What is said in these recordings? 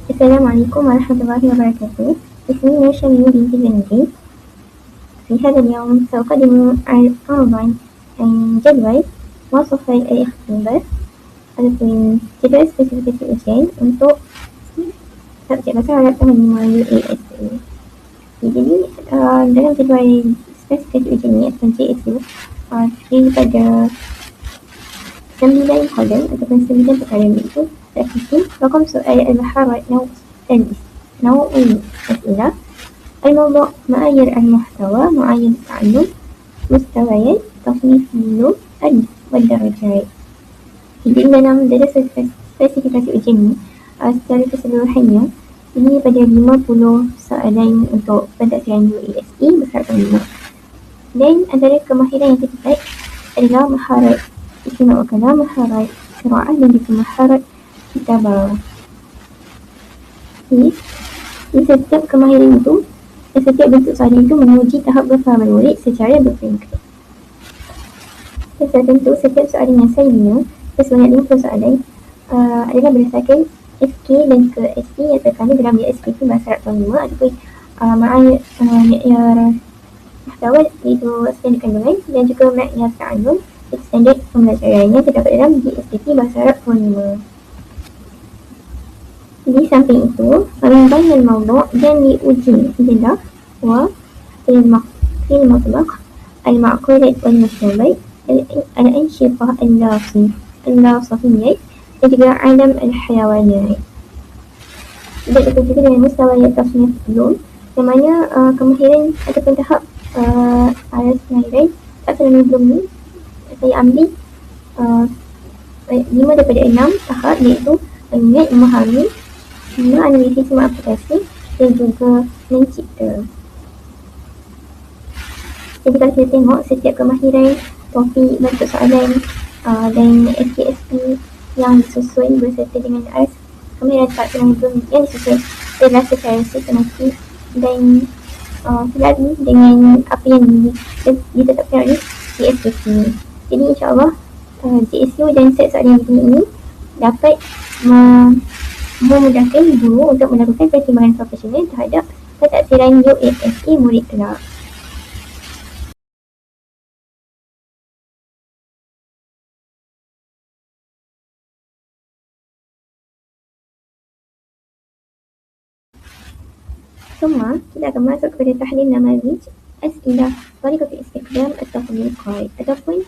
السلام عليكم ورحمة الله وبركاته. اسمي نيشا ميو بنت جنبي. في هذا اليوم سأقدم عرضا عن جدول وصفي الاختبار ataupun jadwal spesifikasi ujian untuk subjek bahasa Arab tahun 5 UASA. Jadi dalam jadual spesifikasi ujian ini ataupun JSU terdiri pada 9 kolom ataupun 9 perkara, iaitu terkisi rakam soal al-maharat نوع الأسئلة الموضوع معايير المحتوى معايير التعلم مستويات تصنيف اللغة والدرجات. Jadi dalam data spesifikasi ujian ini secara keseluruhannya ini pada 50 soalan untuk pentadbiran UASE bersyarat 5. Dan antara kemahiran yang terlibat adalah maharat istimewa kalam, maharat qiraah dan juga maharat kitabah. Di setiap kemahiran itu, setiap bentuk soalan itu menguji tahap berfahaman murid secara berperingkat. Dan tentu setiap soalan yang saya bina sebanyak 50 soalan adalah berdasarkan SK dan juga SP yang terkandung dalam SK itu bahasa Arab tahun 5 ataupun ma'ayar muhtawa iaitu standard kandungan dan juga ma'ayar ta'alum iaitu standard pembelajaran yang terdapat dalam GSDP bahasa Arab tahun 5. Di samping itu, menimbang al-mawdu' yang diuji adalah al-matlaq, al-ma'qulat wal-musyabat, al-ansyitah al-lafziyyah dan juga alam al-hayawanat. Dan itu juga dengan mustawayat tasnif belum, yang mana kemahiran ataupun tahap kemahiran taksonomi belum ni saya ambil 5 daripada 6 tahap, iaitu mengingat, memahami, menganalisis semua aplikasi dan juga mencipta. Jadi kalau kita tengok setiap kemahiran, topik, bentuk soalan dan SKSP yang disusun berserta dengan kemahiran taksonomi yang disusun adalah secara sistematik dan selalu dengan apa yang ditetapkan oleh GSDP. Jadi insyaAllah GSU dan set soalan ini dapat memudahkan guru untuk melakukan pertimbangan profesional terhadap pentadbiran UASA murid kelak. ثم kita akan masuk kepada tahlil namadij as'ilah tariqatul istiqdam at-tatbiqat ataupun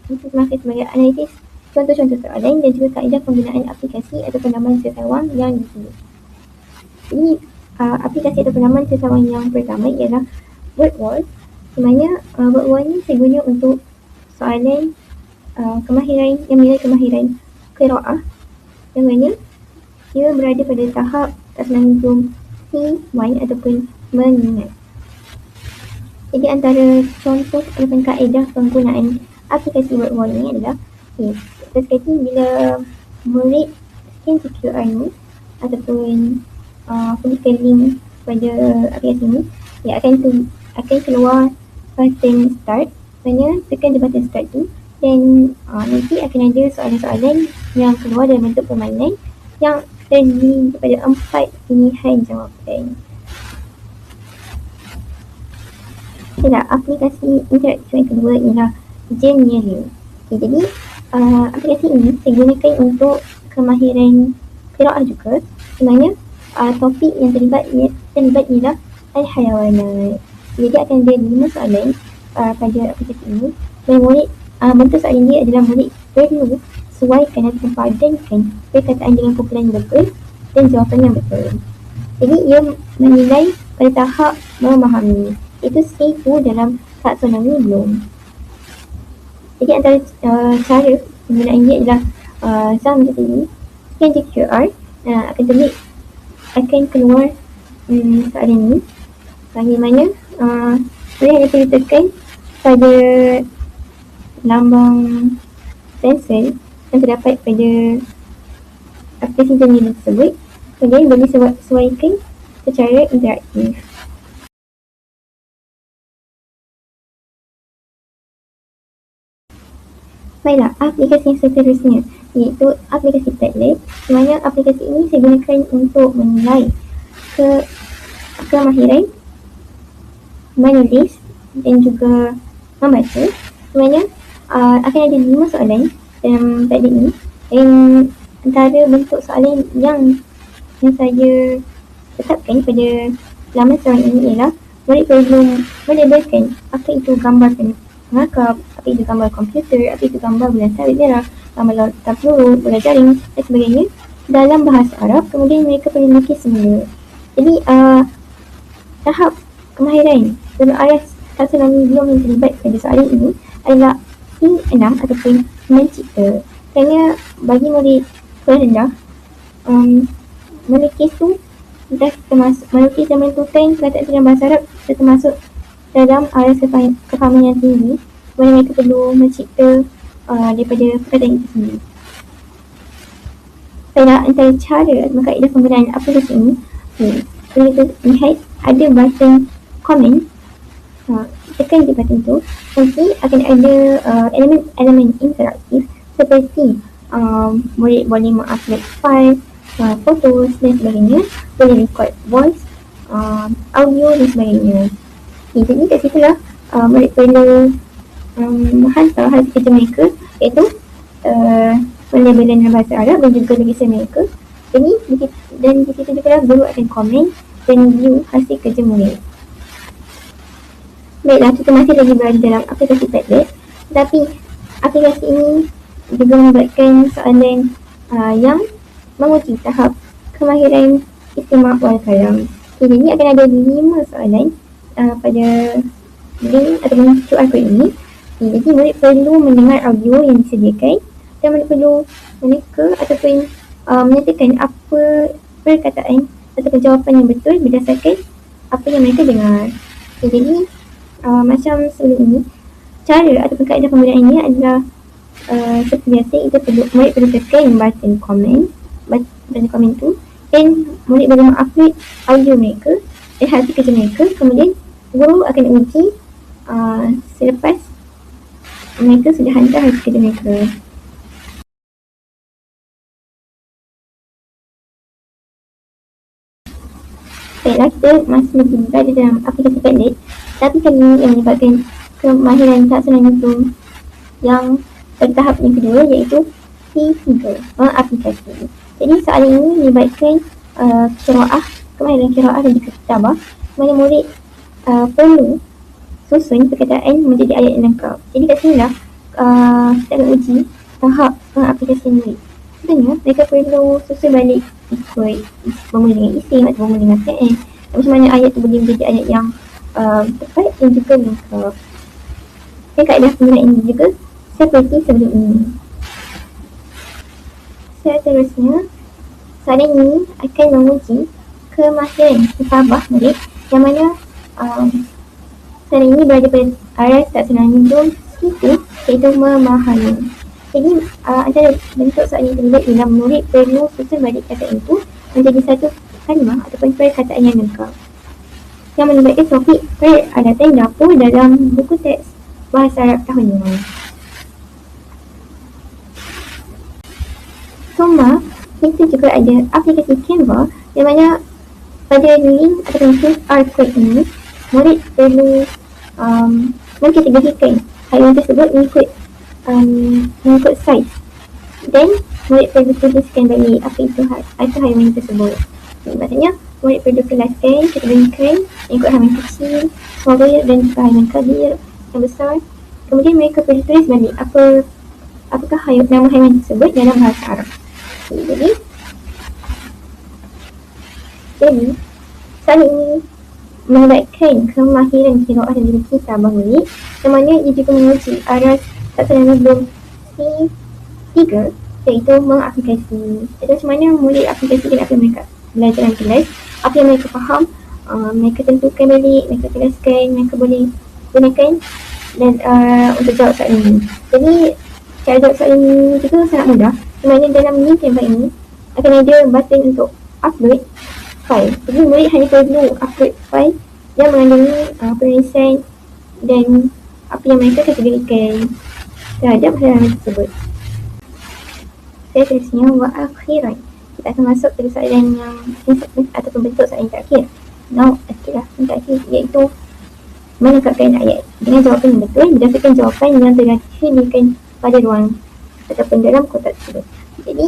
itu dimaksud sebagai analisis contoh-contoh soalan dan juga kaedah penggunaan aplikasi atau penamaan sesawang yang dipilih. Jadi aplikasi atau penamaan sesawang yang pertama ialah WordWall, di mana WordWall ni saya guna untuk soalan kemahiran yang menilai kemahiran qiraah, yang mana dia berada pada tahap taksonomi belum C1 ataupun mengingat. Jadi antara contoh ataupun kaedah penggunaan aplikasi WordWall ni adalah sekali bila murid scan QR ni ataupun klikkan link pada aplikasi ni, dia akan keluar button start, mana tekan di button start tu dan nanti akan ada soalan-soalan yang keluar dalam bentuk permainan yang terdiri daripada 4 pilihan jawapan. Aplikasi interaktif yang kedua ialah Genially. Jadi aplikasi ini saya gunakan untuk kemahiran qiraah juga, di mana topik yang terlibat ialah al-hayawanat. Jadi akan ada 5 soalan pada aplikasi ini dan murid bentuk soalan dia adalah murid perlu sesuaikan atau padankan perkataan dengan kumpulan yang betul dan jawapan yang betul. Jadi ia menilai pada tahap memahami, itu C2 dalam taksonomi belum. Jadi antara cara penggunaan dia adalah sama macam ini, scan je QR, akan keluar soalan ini, bagaimana boleh hanya perlu tekan pada lambang pensel yang terdapat pada aplikasi Genially tersebut, kemudian boleh sesuaikan secara interaktif. Baiklah, aplikasi yang seterusnya iaitu aplikasi Padlet. Di mana aplikasi ini saya gunakan untuk menilai kemahiran menulis dan juga membaca. Di mana akan ada 5 soalan dalam Padlet ini, dan antara bentuk soalan yang saya tetapkan pada laman seorang ini ialah murid perlu melabelkan apa itu gambar pengakap, apa itu gambar komputer, apa itu gambar bulan sabit merah, gambar lautan peluru, bola jaring dan sebagainya dalam bahasa Arab. Kemudian mereka perlu melukis semula. Jadi tahap kemahiran dalam arah taksonomi belum yang terlibat pada soalan ini adalah C6 ataupun mencipta. Kerana bagi murid sekolah rendah, melukis tu dah termasuk, melukis dan menentukan perkataan dalam bahasa Arab dah termasuk dalam arah kefahaman yang tinggi, mana mereka perlu mencipta daripada perkataan itu sendiri. Baiklah, antara cara atau kaedah penggunaan aplikasi ini, kalau kita lihat ada button komen, tekan di button tu, nanti akan ada elemen-elemen interaktif seperti murid boleh mengupload file, fotos dan sebagainya, boleh record voice, audio dan sebagainya. Jadi kat situ lah murid perlu menghantar hasil kerja mereka, iaitu pelabelan dalam bahasa Arab dan juga lukisan mereka. Jadi dan di situ juga lah guru akan komen dan view hasil kerja murid. Baiklah, kita masih lagi berada dalam aplikasi Padlet, tetapi aplikasi ini juga membuatkan soalan yang menguji tahap kemahiran istimak wal kalam. Jadi akan ada 5 soalan pada link ataupun QR code ini. Jadi murid perlu mendengar audio yang disediakan dan murid perlu meneka ataupun menyatakan apa perkataan ataupun jawapan yang betul berdasarkan apa yang mereka dengar. Jadi macam sebelum ini, cara ataupun kaedah penggunaan ini adalah seperti biasa, murid perlu tekan button komen tu, dan murid boleh mengupload audio mereka dan hasil kerja mereka. Kemudian guru akan uji selepas mereka sudah hantar hasil kerja mereka. Baiklah, kita masih lagi berada dalam aplikasi Padlet, tapi kali ini yang menyebabkan kemahiran taksonomi itu yang bertahap yang kedua, iaitu C3, aplikasi. Jadi soalan ini melibatkan kemahiran qiraah dan juga kitabah, mana murid perlu susun perkataan menjadi ayat yang lengkap. Jadi kat sini lah kita akan uji tahap aplikasi murid. Sebenarnya mereka perlu susun balik ikut bermula dengan isim atau bermula dengan fi'il, macam mana ayat tu boleh menjadi ayat yang tepat dan juga lengkap. Dan kaedah penggunaan ini juga seperti sebelum ini. Seterusnya, soalan ini akan menguji kemahiran kitabah murid, yang mana soalan ini berada pada arah taksonomi belum itu, iaitu memahami. Jadi antara bentuk soalan yang terlibat ialah murid perlu susun balik kata itu menjadi satu kalimah ataupun perkataan yang lengkap, yang melibatkan topik peralatan dapur dalam buku teks bahasa Arab tahun 5. Kita juga ada aplikasi Canva, yang mana pada link ataupun QR code ini, murid perlu mengkategorikan haiwan tersebut mengikut saiz, dan murid perlu tuliskan balik apa itu haiwan tersebut. Maksudnya murid perlu kelaskan, kategorikan mengikut haiwan kecil, saghir dan juga haiwan kabir yang besar. Kemudian mereka perlu tulis balik apakah nama haiwan tersebut dalam bahasa Arab. Jadi soalan ini melibatkan kemahiran qiraah dan juga kitabah murid, yang mana ia juga menguji arah taksonomi belum C3, iaitu mengaplikasi. Jadi macam mana murid aplikasikan apa yang mereka belajar dalam kelas, apa yang mereka faham, mereka tentukan balik, mereka kelaskan, mereka boleh gunakan dan untuk jawab soalan ini. Jadi cara jawab soalan ini juga sangat mudah, di mana dalam link Canva ini akan ada button untuk upload file. Jadi murid hanya perlu upload file yang mengandungi penulisan dan apa yang mereka kategorikan. terhadap halaman tersebut. Seterusnya, wa akhiran. Kita akan masuk ke soalan yang ataupun bentuk soalan terakhir. Yang terakhir iaitu melengkapkan ayat dengan jawapan yang betul berdasarkan jawapan yang telah diberikan pada ruang ataupun dalam kotak tersebut. Jadi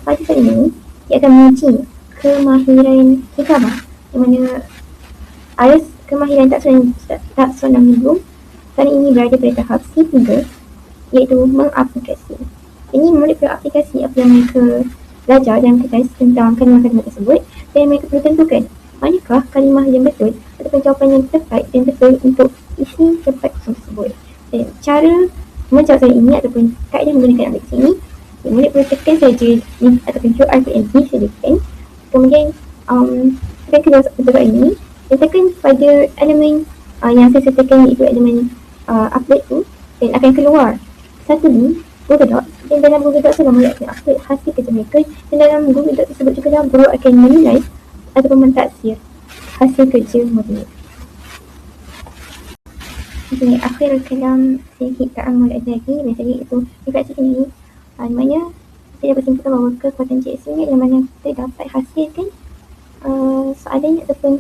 pada soalan ini ia akan menguji kemahiran kitabah, yang mana aras kemahiran taksonomi Bloom kali ini berada pada tahap C3, iaitu mengaplikasi. Ini murid perlu aplikasi apa yang mereka belajar dalam kelas tentang kalimah-kalimah tersebut, dan mereka perlu tentukan manakah kalimah yang betul ataupun jawapan yang tepat dan betul untuk isi tempat kosong tersebut. Dan cara menjawab soalan ini ataupun kaedah menggunakan aplikasi ini, murid perlu tekan saja link ataupun QR code yang disediakan. Kemudian tekan kedua soalan ini dan tekan pada elemen yang saya sertakan, iaitu elemen upload tu, dan akan keluar satu link Google Docs, dan dalam Google Docs adalah murid akan upload hasil kerja mereka, dan dalam Google Docs tersebut juga guru akan menilai ataupun mentaksir hasil kerja murid. Jadi akhir kalam sedikit ta'amul lagi, biasanya itu refleksi sendiri, di mana saya dapat simpulkan bahawa kekuatan GSU ni adalah mana kita dapat hasilkan soalan ataupun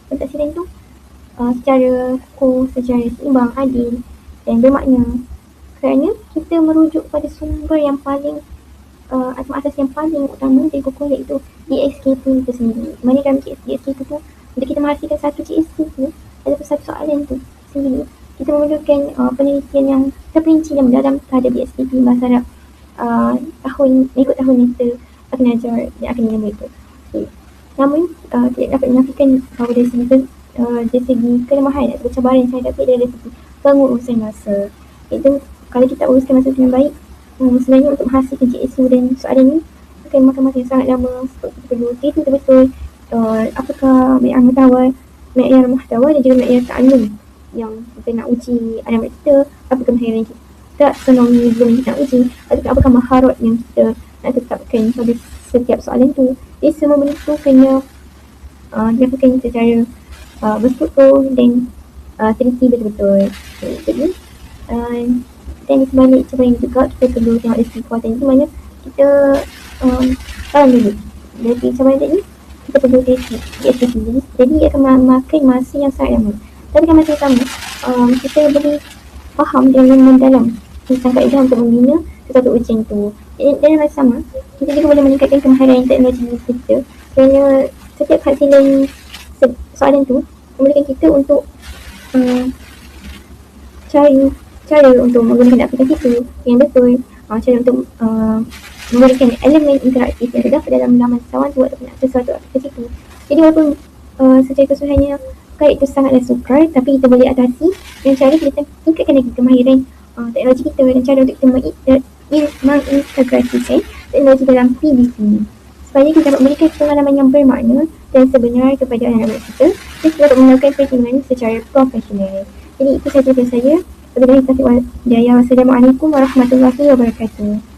pentaksiran tu secara kukuh, secara seimbang, adil dan bermakna, kerana kita merujuk pada sumber yang paling atau asas yang paling utama dan kukuh, iaitu DSKP itu sendiri. Mana dalam DSKP tu, untuk kita menghasilkan satu GSP ataupun satu soalan tu sendiri, kita memerlukan penelitian yang terperinci dan mendalam terhadap DSKP bahasa Arab mengikut tahun yang kita akan ajar dan akan menilai itu. Namun tidak dapat menafikan bahawa dari segi kelemahan atau cabaran yang saya hadapi dari segi pengurusan masa. Itu kalau kita uruskan masa dengan baik, sebenarnya untuk menghasilkan GSU dan soalan ni akan makan masa yang sangat lama. Sebab kita perlu tipu betul apakah ma'iyar muhtawa dan juga ma'iyar ta'allum yang kita nak uji anak kita, apakah mahiran kita taksonomi belum kita nak uji, ataupun apakah maharat yang kita nak tetapkan pada setiap soalan tu. Jadi semua benda tu kena dilakukan secara berstruktur dan teliti betul-betul. Jadi dan di sebalik cabaran juga, kita perlu tengok dari segi kekuatan itu, mana kita faham dulu dari cabaran tadi, kita perlu DSP sendiri. Jadi ia akan memakan masa yang sangat lama, tapi dengan masa yang sama kita boleh faham dan mendalam tentang kaedah untuk membina sesuatu ujian tu. Dan dalam masa sama, kita juga boleh meningkatkan kemahiran teknologi kita, kerana setiap hasilan soalan tu membolehkan kita untuk cara untuk menggunakan aplikasi itu yang betul, cara untuk memberikan elemen interaktif yang terdapat dalam laman sawan tu ataupun sesuatu aplikasi itu. Jadi walaupun secara keseluruhannya perkara itu sangatlah sukar, tapi kita boleh atasi dengan cara kita tingkatkan lagi kemahiran teknologi kita dan cara untuk kita mengintegrasikan teknologi dalam PBC supaya kita dapat memberikan pengalaman yang bermakna dan sebenar kepada anak-anak kita, dan kita dapat melakukan pertimbangan secara profesional. Jadi itu sahaja dari saya. Wabillahi taufiq wal hidayah. Wassalamualaikum warahmatullahi wabarakatuh.